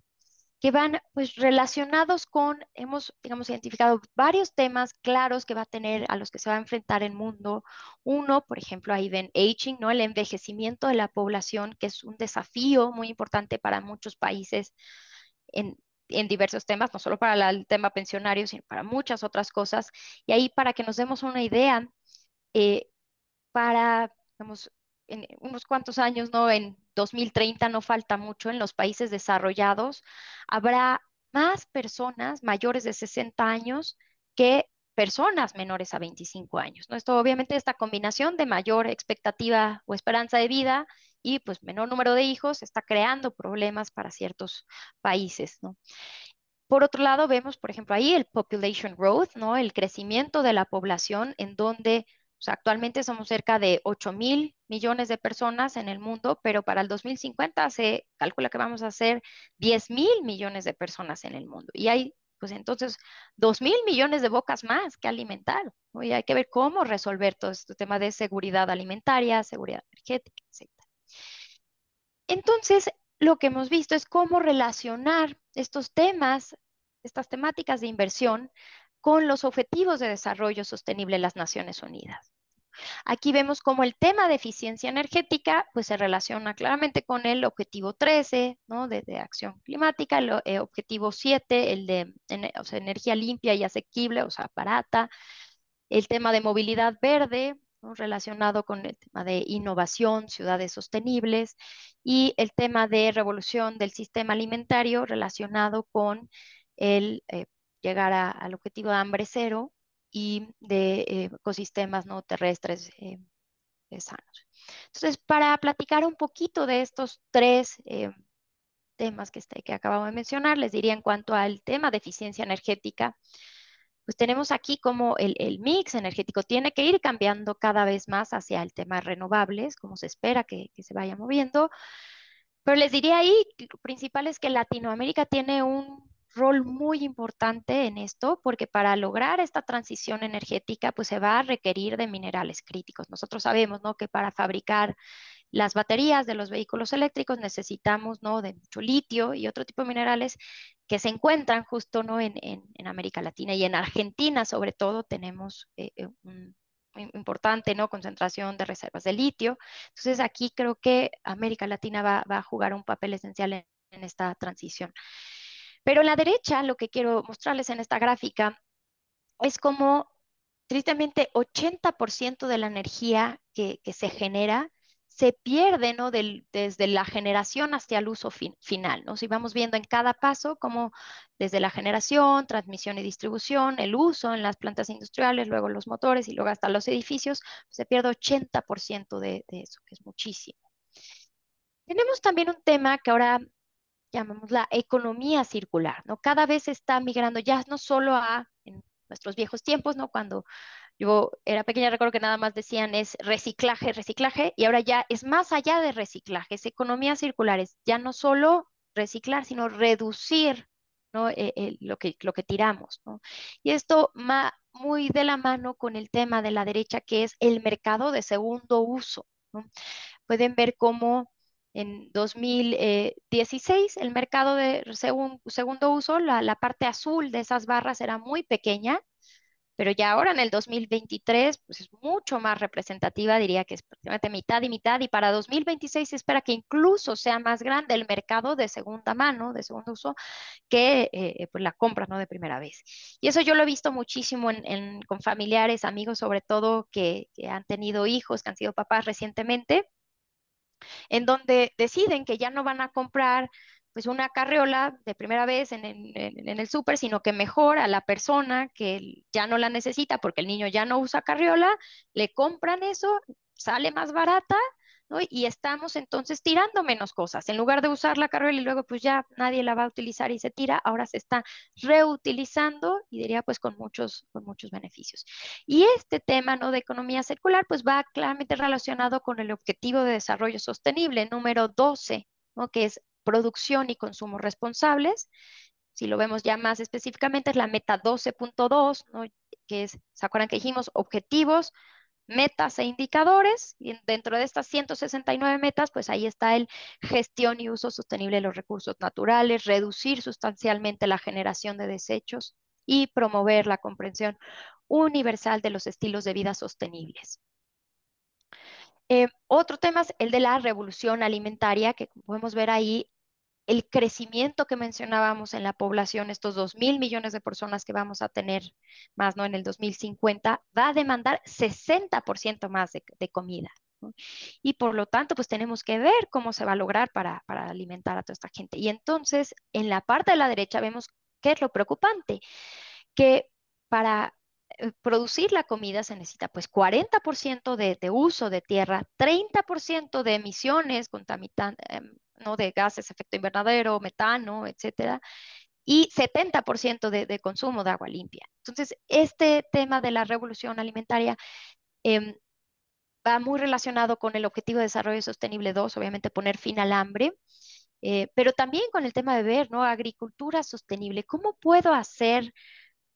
que van pues relacionados con, hemos, digamos, identificado varios temas claros que va a tener, a los que se va a enfrentar el mundo. Uno, por ejemplo, ahí ven aging, ¿no? El envejecimiento de la población, que es un desafío muy importante para muchos países en, en diversos temas, no solo para el tema pensionario, sino para muchas otras cosas. Y ahí, para que nos demos una idea, eh, para, digamos, en unos cuantos años, ¿no? En 2030 no falta mucho, en los países desarrollados habrá más personas mayores de 60 años que personas menores a 25 años, ¿no? Esto obviamente esta combinación de mayor expectativa o esperanza de vida y pues menor número de hijos está creando problemas para ciertos países, ¿no? Por otro lado, vemos, por ejemplo, ahí el population growth, ¿no? El crecimiento de la población en donde o sea, actualmente somos cerca de 8.000 millones de personas en el mundo, pero para el 2050 se calcula que vamos a ser 10.000 millones de personas en el mundo. Y hay, pues entonces, 2.000 millones de bocas más que alimentar, ¿no? Y hay que ver cómo resolver todo este tema de seguridad alimentaria, seguridad energética, etc. Entonces, lo que hemos visto es cómo relacionar estos temas, estas temáticas de inversión con los objetivos de desarrollo sostenible de las Naciones Unidas. Aquí vemos cómo el tema de eficiencia energética pues, se relaciona claramente con el objetivo 13, ¿no? de acción climática, el objetivo 7, el de o sea, energía limpia y asequible, o sea, barata, el tema de movilidad verde, ¿no? relacionado con el tema de innovación, ciudades sostenibles, y el tema de revolución del sistema alimentario relacionado con el llegar al objetivo de hambre cero y de ecosistemas no terrestres sanos. Entonces, para platicar un poquito de estos tres temas que acabamos de mencionar, les diría en cuanto al tema de eficiencia energética, pues tenemos aquí como el mix energético tiene que ir cambiando cada vez más hacia el tema renovables, como se espera que se vaya moviendo. Pero les diría ahí, lo principal es que Latinoamérica tiene un rol muy importante en esto, porque para lograr esta transición energética, pues se va a requerir de minerales críticos. Nosotros sabemos, ¿no? que para fabricar las baterías de los vehículos eléctricos necesitamos, ¿no? de mucho litio y otro tipo de minerales que se encuentran justo, ¿no? en América Latina y en Argentina, sobre todo, tenemos un importante, ¿no? concentración de reservas de litio. Entonces, aquí creo que América Latina va a jugar un papel esencial en esta transición. Pero en la derecha, lo que quiero mostrarles en esta gráfica es como, tristemente, 80% de la energía que se genera se pierde, ¿no? desde la generación hasta el uso final, ¿no? Si vamos viendo en cada paso, como desde la generación, transmisión y distribución, el uso en las plantas industriales, luego los motores y luego hasta los edificios, se pierde 80% de eso, que es muchísimo. Tenemos también un tema que ahora llamamos la economía circular, ¿no? Cada vez está migrando ya no solo en nuestros viejos tiempos, ¿no? Cuando Yo era pequeña, recuerdo que nada más decían es reciclaje, reciclaje, y ahora ya es más allá de reciclaje, es economía circular, es ya no solo reciclar, sino reducir, ¿no? Lo que tiramos, ¿no? Y esto muy de la mano con el tema de la derecha, que es el mercado de segundo uso, ¿no? Pueden ver cómo en 2016 el mercado de segundo uso, la parte azul de esas barras era muy pequeña, pero ya ahora en el 2023, pues es mucho más representativa, diría que es prácticamente mitad y mitad, y para 2026 se espera que incluso sea más grande el mercado de segunda mano, de segundo uso, que pues la compra, ¿no? De primera vez. Y eso yo lo he visto muchísimo con familiares, amigos, sobre todo que han tenido hijos, que han sido papás recientemente, en donde deciden que ya no van a comprar pues una carriola de primera vez en el súper, sino que mejor a la persona que ya no la necesita porque el niño ya no usa carriola, le compran eso, sale más barata, ¿no? Y estamos entonces tirando menos cosas. En lugar de usar la carriola y luego pues ya nadie la va a utilizar y se tira, ahora se está reutilizando y diría pues con muchos beneficios. Y este tema, ¿no? De economía circular, pues va claramente relacionado con el objetivo de desarrollo sostenible número 12, ¿no? Que es producción y consumo responsables. Si lo vemos ya más específicamente, es la meta 12.2, ¿no? Que es, ¿se acuerdan que dijimos objetivos, metas e indicadores? Y dentro de estas 169 metas, pues ahí está el gestión y uso sostenible de los recursos naturales, reducir sustancialmente la generación de desechos y promover la comprensión universal de los estilos de vida sostenibles. Otro tema es el de la revolución alimentaria, que podemos ver ahí el crecimiento que mencionábamos en la población, estos 2.000 millones de personas que vamos a tener más, ¿no? En el 2050, va a demandar 60% más de comida, ¿no? Y por lo tanto, pues tenemos que ver cómo se va a lograr para alimentar a toda esta gente. Y entonces, en la parte de la derecha vemos qué es lo preocupante, que para producir la comida se necesita pues 40% de uso de tierra, 30% de emisiones ¿no? De gases, efecto invernadero, metano, etcétera, y 70% de consumo de agua limpia. Entonces, este tema de la revolución alimentaria em, va muy relacionado con el Objetivo de Desarrollo Sostenible 2, obviamente poner fin al hambre, pero también con el tema de ver, ¿no? Agricultura sostenible. ¿Cómo puedo hacer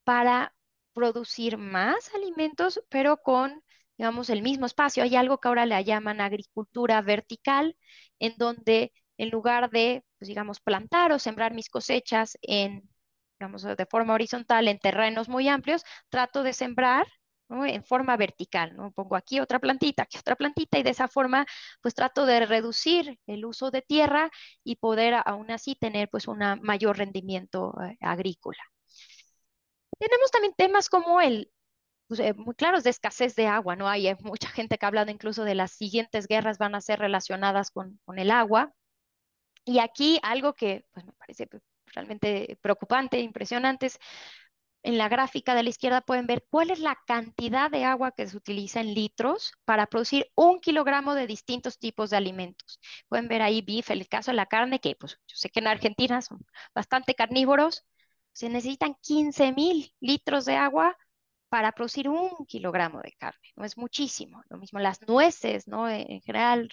para producir más alimentos, pero con, digamos, el mismo espacio? Hay algo que ahora le llaman agricultura vertical, en donde en lugar de, pues, digamos, plantar o sembrar mis cosechas digamos, de forma horizontal en terrenos muy amplios, trato de sembrar, ¿no? En forma vertical, ¿no? Pongo aquí otra plantita, y de esa forma, pues trato de reducir el uso de tierra y poder aún así tener, pues, un mayor rendimiento agrícola. Tenemos también temas como pues, muy claros de escasez de agua, ¿no? Hay mucha gente que ha hablado incluso de las siguientes guerras van a ser relacionadas con el agua. Y aquí algo que pues, me parece realmente preocupante, impresionante, es en la gráfica de la izquierda pueden ver cuál es la cantidad de agua que se utiliza en litros para producir 1 kilogramo de distintos tipos de alimentos. Pueden ver ahí BIF, el caso de la carne, que pues yo sé que en Argentina son bastante carnívoros, se necesitan 15.000 litros de agua para producir 1 kilogramo de carne, ¿no? Es muchísimo. Lo mismo las nueces, ¿no? En general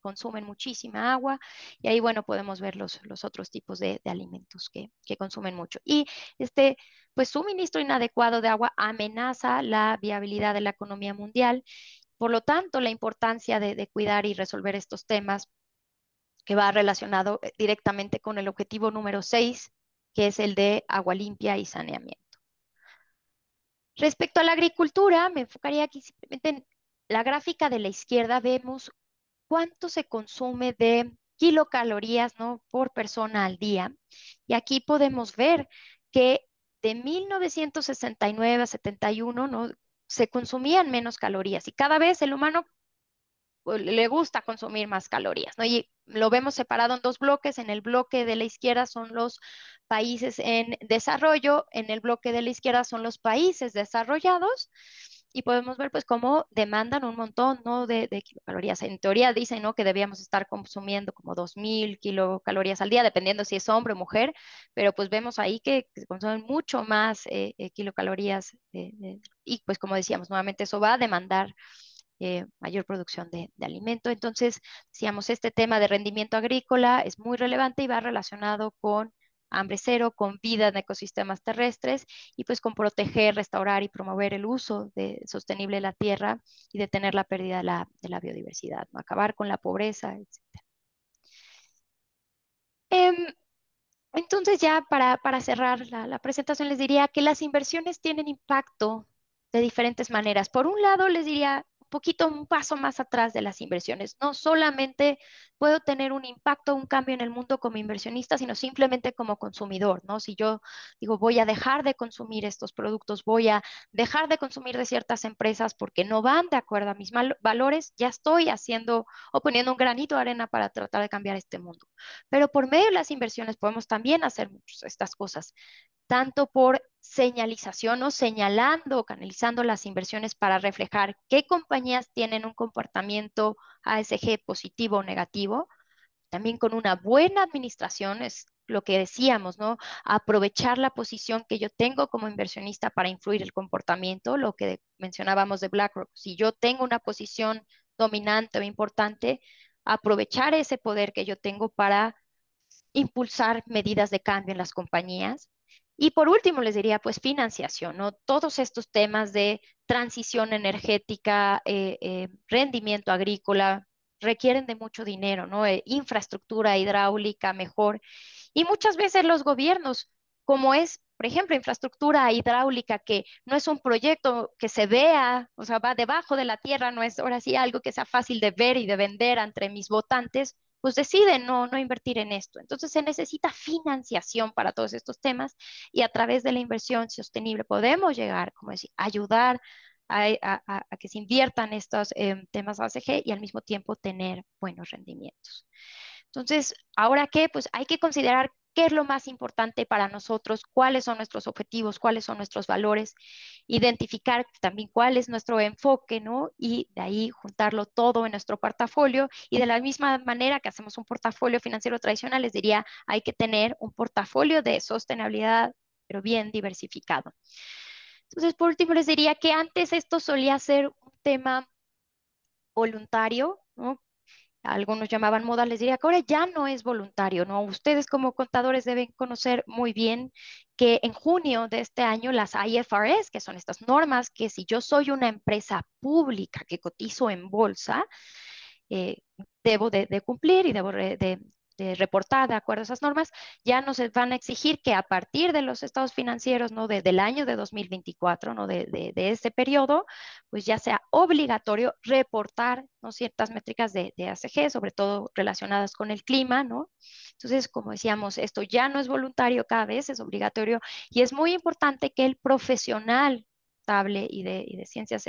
consumen muchísima agua, y ahí, bueno, podemos ver los otros tipos de alimentos que consumen mucho. Y pues, suministro inadecuado de agua amenaza la viabilidad de la economía mundial. Por lo tanto, la importancia de cuidar y resolver estos temas, que va relacionado directamente con el objetivo número 6, que es el de agua limpia y saneamiento. Respecto a la agricultura, me enfocaría aquí simplemente en la gráfica de la izquierda. Vemos cuánto se consume de kilocalorías, ¿no? Por persona al día. Y aquí podemos ver que de 1969 a 71, ¿no? Se consumían menos calorías, y cada vez el humano pues, le gusta consumir más calorías, ¿no? Y lo vemos separado en dos bloques. En el bloque de la izquierda son los países en desarrollo, en el bloque de la izquierda son los países desarrollados. y podemos ver pues cómo demandan un montón, ¿no? de kilocalorías. En teoría dicen, ¿no? que debíamos estar consumiendo como 2000 kilocalorías al día, dependiendo si es hombre o mujer, pero pues vemos ahí que se consumen mucho más kilocalorías y pues como decíamos, nuevamente eso va a demandar mayor producción de alimento. Entonces, decíamos, este tema de rendimiento agrícola es muy relevante y va relacionado con hambre cero, con vida en ecosistemas terrestres y pues con proteger, restaurar y promover el uso sostenible de la tierra y detener la pérdida de la biodiversidad, ¿no? Acabar con la pobreza, etc. Em, entonces ya para cerrar la presentación les diría que las inversiones tienen impacto de diferentes maneras. Por un lado les diría un paso más atrás de las inversiones. No solamente puedo tener un impacto, un cambio en el mundo como inversionista, sino simplemente como consumidor, ¿no? Si yo digo voy a dejar de consumir estos productos, voy a dejar de consumir de ciertas empresas porque no van de acuerdo a mis valores, ya estoy haciendo o poniendo un granito de arena para tratar de cambiar este mundo. Pero por medio de las inversiones podemos también hacer muchas de estas cosas, tanto por señalización o señalando, canalizando las inversiones para reflejar qué compañías tienen un comportamiento ASG positivo o negativo, también con una buena administración, es lo que decíamos, ¿no? Aprovechar la posición que yo tengo como inversionista para influir el comportamiento, lo que mencionábamos de BlackRock. Si yo tengo una posición dominante o importante, aprovechar ese poder que yo tengo para impulsar medidas de cambio en las compañías. Y por último, les diría, pues financiación, ¿no? Todos estos temas de transición energética, rendimiento agrícola, requieren de mucho dinero, ¿no? Infraestructura hidráulica mejor. Y muchas veces los gobiernos, como es, por ejemplo, infraestructura hidráulica, que no es un proyecto que se vea, o sea, va debajo de la tierra, no es ahora sí algo que sea fácil de ver y de vender entre mis votantes, pues deciden no invertir en esto. Entonces se necesita financiación para todos estos temas y a través de la inversión sostenible podemos llegar, como decir, ayudar a que se inviertan estos temas ACG y al mismo tiempo tener buenos rendimientos. Entonces, ¿ahora qué? Pues hay que considerar qué es lo más importante para nosotros, cuáles son nuestros objetivos, cuáles son nuestros valores, identificar también cuál es nuestro enfoque, ¿no? Y de ahí juntarlo todo en nuestro portafolio. Y de la misma manera que hacemos un portafolio financiero tradicional, les diría, hay que tener un portafolio de sostenibilidad, pero bien diversificado. Entonces, por último, les diría que antes esto solía ser un tema voluntario, ¿no? Algunos llamaban moda, les diría que ahora ya no es voluntario, ¿no? Ustedes como contadores deben conocer muy bien que en junio de este año las IFRS, que son estas normas que si yo soy una empresa pública que cotizo en bolsa, eh, debo de cumplir y debo de reportar de acuerdo a esas normas, ya nos van a exigir que a partir de los estados financieros, ¿no? Del año de 2024, ¿no? De este periodo, pues ya sea obligatorio reportar, ¿no? Ciertas métricas de ACG, sobre todo relacionadas con el clima, ¿no? Entonces, como decíamos, esto ya no es voluntario, cada vez es obligatorio y es muy importante que el profesional estable y de ciencias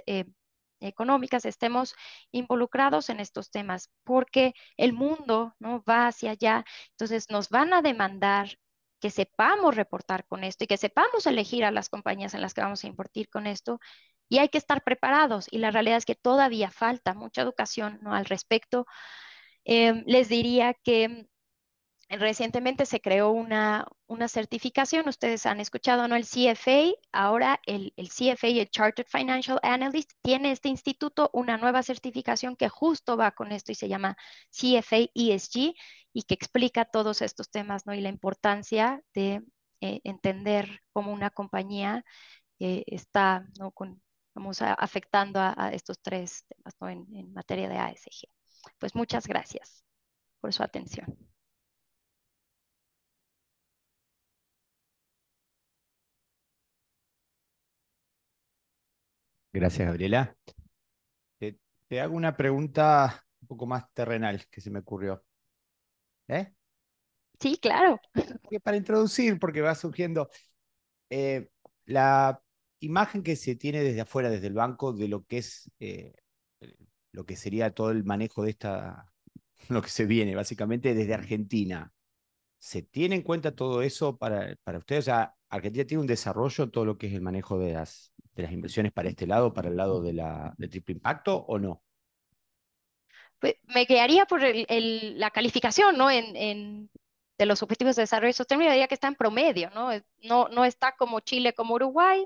económicas estemos involucrados en estos temas, porque el mundo, ¿no? va hacia allá, entonces nos van a demandar que sepamos reportar con esto y que sepamos elegir a las compañías en las que vamos a invertir con esto, y hay que estar preparados, y la realidad es que todavía falta mucha educación, ¿no? al respecto. Les diría que recientemente se creó una certificación, ustedes han escuchado, ¿no? El CFA, ahora el CFA, el Chartered Financial Analyst, tiene este instituto una nueva certificación que justo va con esto y se llama CFA ESG y que explica todos estos temas, ¿no? Y la importancia de entender cómo una compañía está, ¿no? vamos afectando a estos tres temas, ¿no? en materia de ASG. Pues muchas gracias por su atención. Gracias, Gabriela. Te, te hago una pregunta un poco más terrenal que se me ocurrió. ¿Eh? Sí, claro. Que para introducir, porque va surgiendo eh, la imagen que se tiene desde afuera, desde el banco, de lo que es lo que sería todo el manejo de esta, lo que se viene, básicamente desde Argentina. ¿Se tiene en cuenta todo eso para ustedes? O sea, Argentina tiene un desarrollo en todo lo que es el manejo de las de las inversiones para este lado, para el lado de triple impacto, o no? Pues, me guiaría por la calificación, ¿no? De los objetivos de desarrollo sostenible, diría que está en promedio, ¿no? No está como Chile, como Uruguay,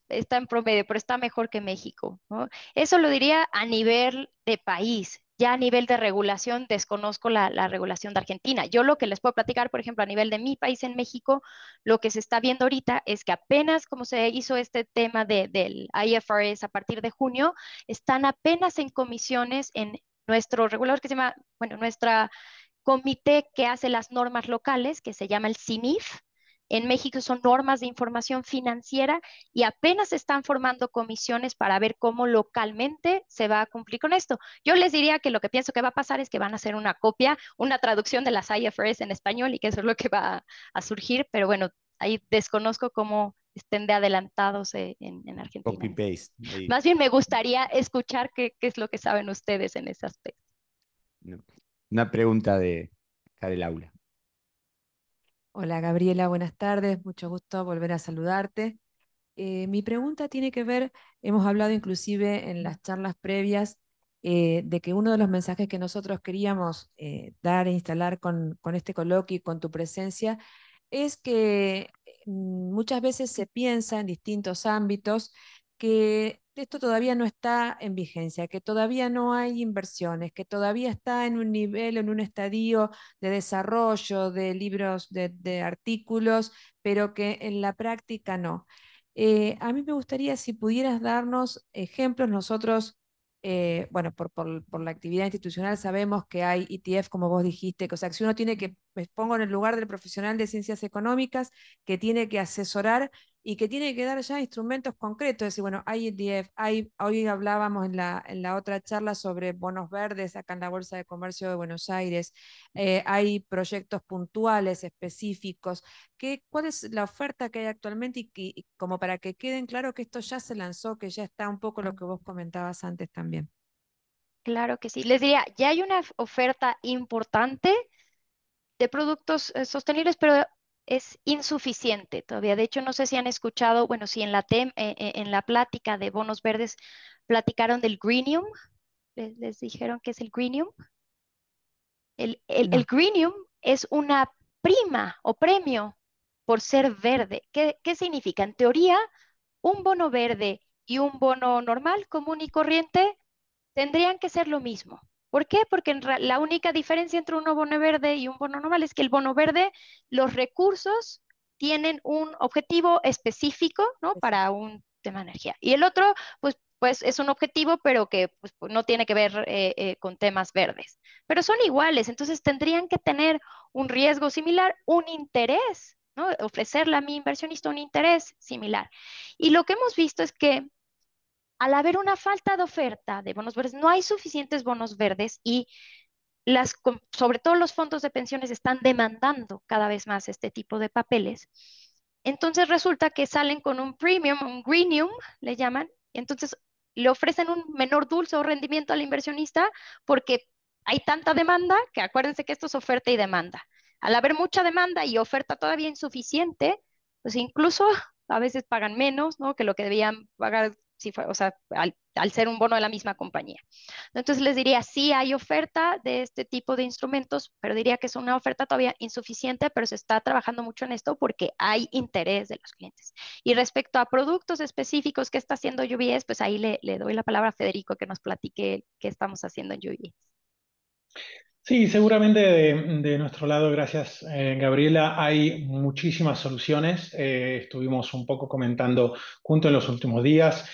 está en promedio, pero está mejor que México, ¿no? Eso lo diría a nivel de país. Ya a nivel de regulación, desconozco la regulación de Argentina. Yo lo que les puedo platicar, por ejemplo, a nivel de mi país en México, lo que se está viendo ahorita es que apenas como se hizo este tema del IFRS a partir de junio, están apenas en comisiones en nuestro regulador que se llama, bueno, nuestra comité que hace las normas locales, que se llama el CIMIF. En México son normas de información financiera y apenas se están formando comisiones para ver cómo localmente se va a cumplir con esto. Yo les diría que lo que pienso que va a pasar es que van a hacer una copia, una traducción de las IFRS en español y que eso es lo que va a surgir, pero bueno, ahí desconozco cómo estén de adelantados en Argentina. Copy-paste. Más bien me gustaría escuchar qué es lo que saben ustedes en ese aspecto. Una pregunta acá del aula. Hola Gabriela, buenas tardes, mucho gusto volver a saludarte. Mi pregunta tiene que ver, hemos hablado inclusive en las charlas previas de que uno de los mensajes que nosotros queríamos dar e instalar con este coloquio y con tu presencia es que muchas veces se piensa en distintos ámbitos que esto todavía no está en vigencia, que todavía no hay inversiones, que todavía está en un nivel, en un estadio de desarrollo de libros, de artículos, pero que en la práctica no. A mí me gustaría si pudieras darnos ejemplos. Nosotros, bueno, por la actividad institucional sabemos que hay ETF, como vos dijiste, que, o sea, que si uno tiene que, me pongo en el lugar del profesional de ciencias económicas, que tiene que asesorar y que tiene que dar ya instrumentos concretos. Es decir, bueno, hay ETF, hoy hablábamos en la otra charla sobre bonos verdes acá en la Bolsa de Comercio de Buenos Aires. Hay proyectos puntuales, específicos. ¿Cuál es la oferta que hay actualmente y como para que queden claro que esto ya se lanzó, que ya está un poco lo que vos comentabas antes también? Claro que sí. Les diría, ya hay una oferta importante de productos sostenibles, pero es insuficiente todavía. De hecho, no sé si han escuchado, bueno, si en la plática de bonos verdes platicaron del greenium, les dijeron que es el greenium. El No. greenium es una prima o premio por ser verde. ¿Qué significa? En teoría, un bono verde y un bono normal, común y corriente, tendrían que ser lo mismo. ¿Por qué? Porque la única diferencia entre un bono verde y un bono normal es que el bono verde, los recursos tienen un objetivo específico, ¿no? Para un tema de energía. Y el otro, pues es un objetivo, pero que pues, no tiene que ver con temas verdes. Pero son iguales, entonces tendrían que tener un riesgo similar, un interés, ¿no? Ofrecerle a mi inversionista un interés similar. Y lo que hemos visto es que al haber una falta de oferta de bonos verdes, no hay suficientes bonos verdes y sobre todo los fondos de pensiones están demandando cada vez más este tipo de papeles. Entonces resulta que salen con un premium, un greenium, le llaman, y entonces le ofrecen un menor dulce o rendimiento al inversionista porque hay tanta demanda que acuérdense que esto es oferta y demanda. Al haber mucha demanda y oferta todavía insuficiente, pues incluso a veces pagan menos, ¿no? Que lo que debían pagar si fue, o sea, al ser un bono de la misma compañía. Entonces les diría, sí hay oferta de este tipo de instrumentos, pero diría que es una oferta todavía insuficiente, pero se está trabajando mucho en esto porque hay interés de los clientes. Y respecto a productos específicos que está haciendo UBS, pues ahí le doy la palabra a Federico que nos platique qué estamos haciendo en UBS. Sí, seguramente de nuestro lado, gracias Gabriela, hay muchísimas soluciones. Estuvimos un poco comentando junto en los últimos días,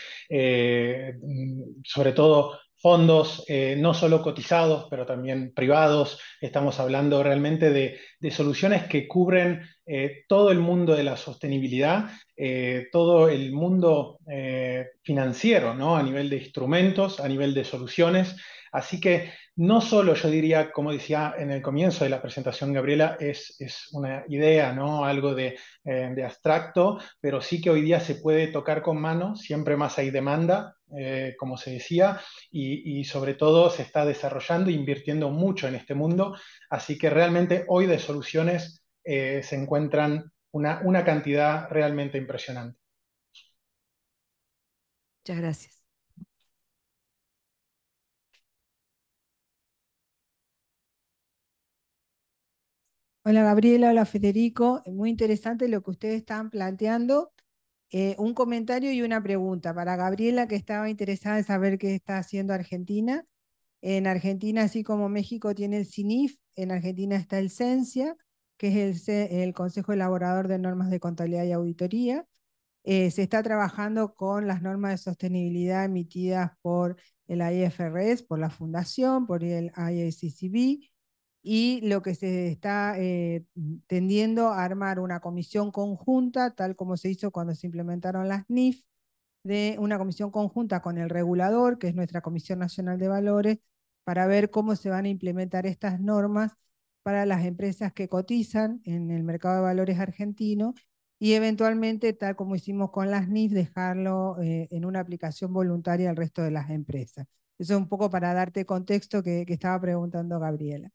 sobre todo fondos no solo cotizados, pero también privados. Estamos hablando realmente de soluciones que cubren todo el mundo de la sostenibilidad, todo el mundo financiero, ¿no? A nivel de instrumentos, a nivel de soluciones. Así que no solo, yo diría, como decía en el comienzo de la presentación, Gabriela, es una idea, ¿no? Algo de abstracto, pero sí que hoy día se puede tocar con mano, siempre más hay demanda, como se decía, y sobre todo se está desarrollando e invirtiendo mucho en este mundo, así que realmente hoy de soluciones se encuentran una cantidad realmente impresionante. Muchas gracias. Hola Gabriela, hola Federico, muy interesante lo que ustedes están planteando. Un comentario y una pregunta para Gabriela, que estaba interesada en saber qué está haciendo Argentina. En Argentina, así como México tiene el CINIF, en Argentina está el CENSIA, que es el Consejo Elaborador de Normas de Contabilidad y Auditoría. Se está trabajando con las normas de sostenibilidad emitidas por el IFRS, por la Fundación, por el IACCB, y lo que se está tendiendo a armar una comisión conjunta, tal como se hizo cuando se implementaron las NIF, de una comisión conjunta con el regulador, que es nuestra Comisión Nacional de Valores, para ver cómo se van a implementar estas normas para las empresas que cotizan en el mercado de valores argentino y eventualmente, tal como hicimos con las NIF, dejarlo en una aplicación voluntaria al resto de las empresas. Eso es un poco para darte contexto que estaba preguntando Gabriela.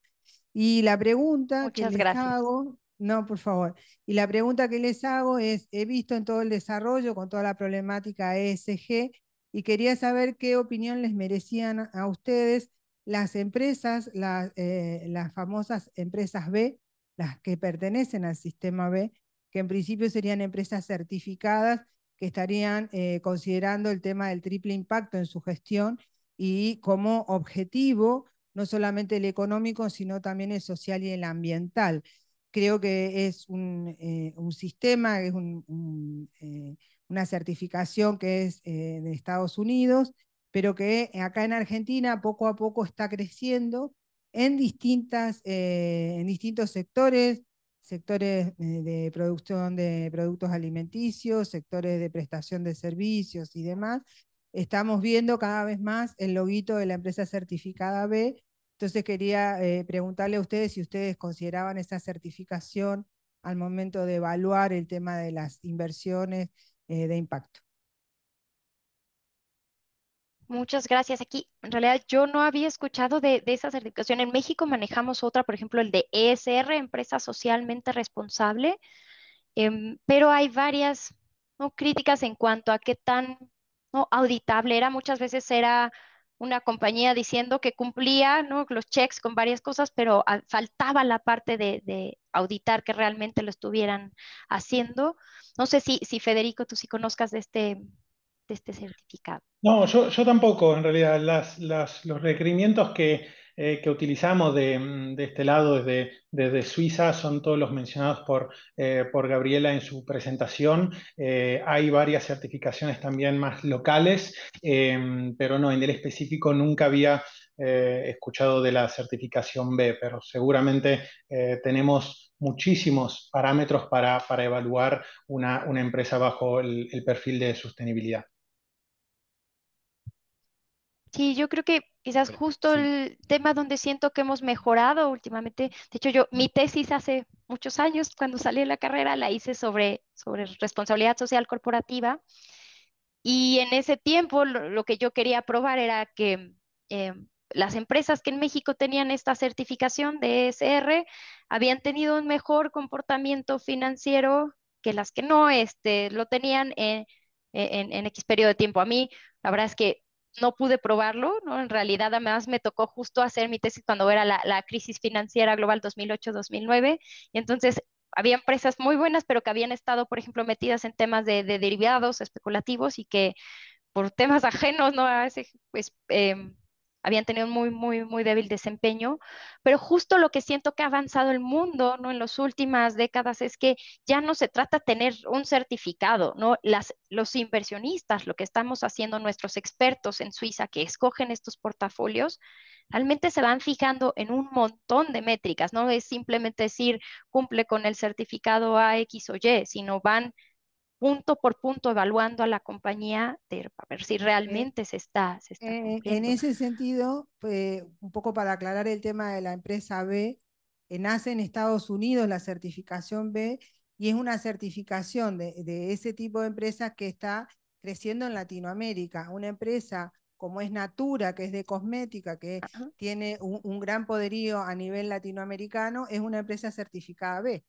Y la pregunta que Muchas les gracias. hago, no, por favor, y la pregunta que les hago es, he visto en todo el desarrollo con toda la problemática ESG y quería saber qué opinión les merecían a ustedes las empresas, las famosas empresas B, las que pertenecen al sistema B, que en principio serían empresas certificadas que estarían considerando el tema del triple impacto en su gestión y como objetivo no solamente el económico, sino también el social y el ambiental. Creo que es un sistema, es una certificación que es de Estados Unidos, pero que acá en Argentina poco a poco está creciendo en distintos sectores, sectores de producción de productos alimenticios, sectores de prestación de servicios y demás. Estamos viendo cada vez más el loguito de la empresa certificada B. Entonces quería preguntarle a ustedes si ustedes consideraban esa certificación al momento de evaluar el tema de las inversiones de impacto. Muchas gracias. Aquí, en realidad, yo no había escuchado de esa certificación. En México manejamos otra, por ejemplo, el de ESR, Empresa Socialmente Responsable, pero hay varias, ¿no?, críticas en cuanto a qué tan, ¿no?, auditable era. Muchas veces era una compañía diciendo que cumplía, ¿no?, los checks con varias cosas, pero faltaba la parte de auditar que realmente lo estuvieran haciendo. No sé si Federico, tú sí conozcas de este certificado. No, yo tampoco, en realidad. Los requerimientos que utilizamos de este lado, desde Suiza, son todos los mencionados por Gabriela en su presentación. Hay varias certificaciones también más locales, pero no, en el específico nunca había escuchado de la certificación B, pero seguramente tenemos muchísimos parámetros para evaluar una empresa bajo el perfil de sostenibilidad. Sí, yo creo que quizás justo Sí. el tema donde siento que hemos mejorado últimamente, de hecho mi tesis hace muchos años, cuando salí de la carrera, la hice sobre responsabilidad social corporativa, y en ese tiempo lo que yo quería probar era que eh, las empresas que en México tenían esta certificación de ESR habían tenido un mejor comportamiento financiero que las que no lo tenían en X periodo de tiempo. A mí, la verdad es que no pude probarlo, ¿no? En realidad, además, me tocó justo hacer mi tesis cuando era la crisis financiera global 2008-2009, y entonces había empresas muy buenas, pero que habían estado, por ejemplo, metidas en temas de derivados especulativos y que por temas ajenos, ¿no?, a veces, pues, habían tenido un muy débil desempeño. Pero justo lo que siento que ha avanzado el mundo, ¿no?, en las últimas décadas es que ya no se trata de tener un certificado, ¿no? Los inversionistas, lo que estamos haciendo, nuestros expertos en Suiza que escogen estos portafolios, realmente se van fijando en un montón de métricas. No es simplemente decir cumple con el certificado A, X o Y, sino van punto por punto evaluando a la compañía para ver si Eh, realmente se está En cumpliendo. ese sentido, un poco para aclarar el tema de la empresa B, nace en Estados Unidos la certificación B y es una certificación de ese tipo de empresas que está creciendo en Latinoamérica. Una empresa como es Natura, que es de cosmética, que tiene un gran poderío a nivel latinoamericano, es una empresa certificada B.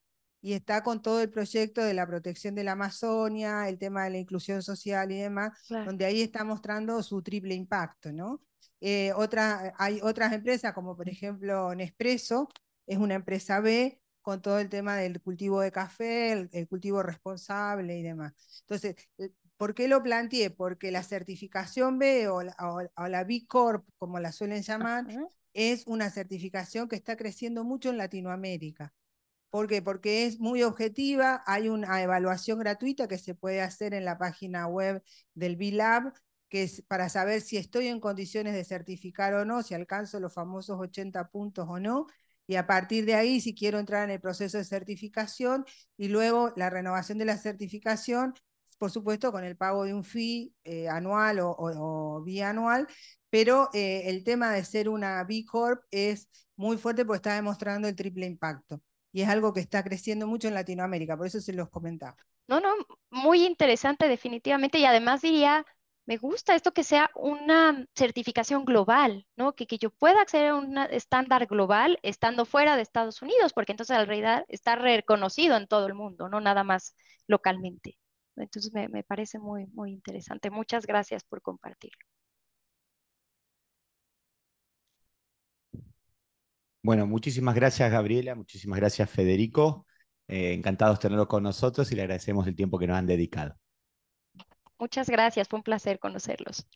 y está con todo el proyecto de la protección de la Amazonia, el tema de la inclusión social y demás, Claro. donde ahí está mostrando su triple impacto, ¿no? Hay otras empresas, como por ejemplo Nespresso, es una empresa B, con todo el tema del cultivo de café, el cultivo responsable y demás. Entonces, ¿por qué lo planteé? Porque la certificación B o la B Corp, como la suelen llamar, Ajá. es una certificación que está creciendo mucho en Latinoamérica. ¿Por qué? Porque es muy objetiva, hay una evaluación gratuita que se puede hacer en la página web del B-Lab, que es para saber si estoy en condiciones de certificar o no, si alcanzo los famosos 80 puntos o no, y a partir de ahí, si quiero entrar en el proceso de certificación, y luego la renovación de la certificación, por supuesto con el pago de un fee anual o bianual, pero el tema de ser una B Corp es muy fuerte porque está demostrando el triple impacto y es algo que está creciendo mucho en Latinoamérica, por eso se los comentaba. No, no, muy interesante definitivamente y además diría, me gusta esto que sea una certificación global, ¿no? Que yo pueda acceder a un estándar global estando fuera de Estados Unidos, porque entonces al realidad está reconocido en todo el mundo, no nada más localmente. Entonces me parece muy, muy interesante. Muchas gracias por compartir. Bueno, muchísimas gracias, Gabriela, muchísimas gracias, Federico. Encantados de tenerlo con nosotros y le agradecemos el tiempo que nos han dedicado. Muchas gracias, fue un placer conocerlos.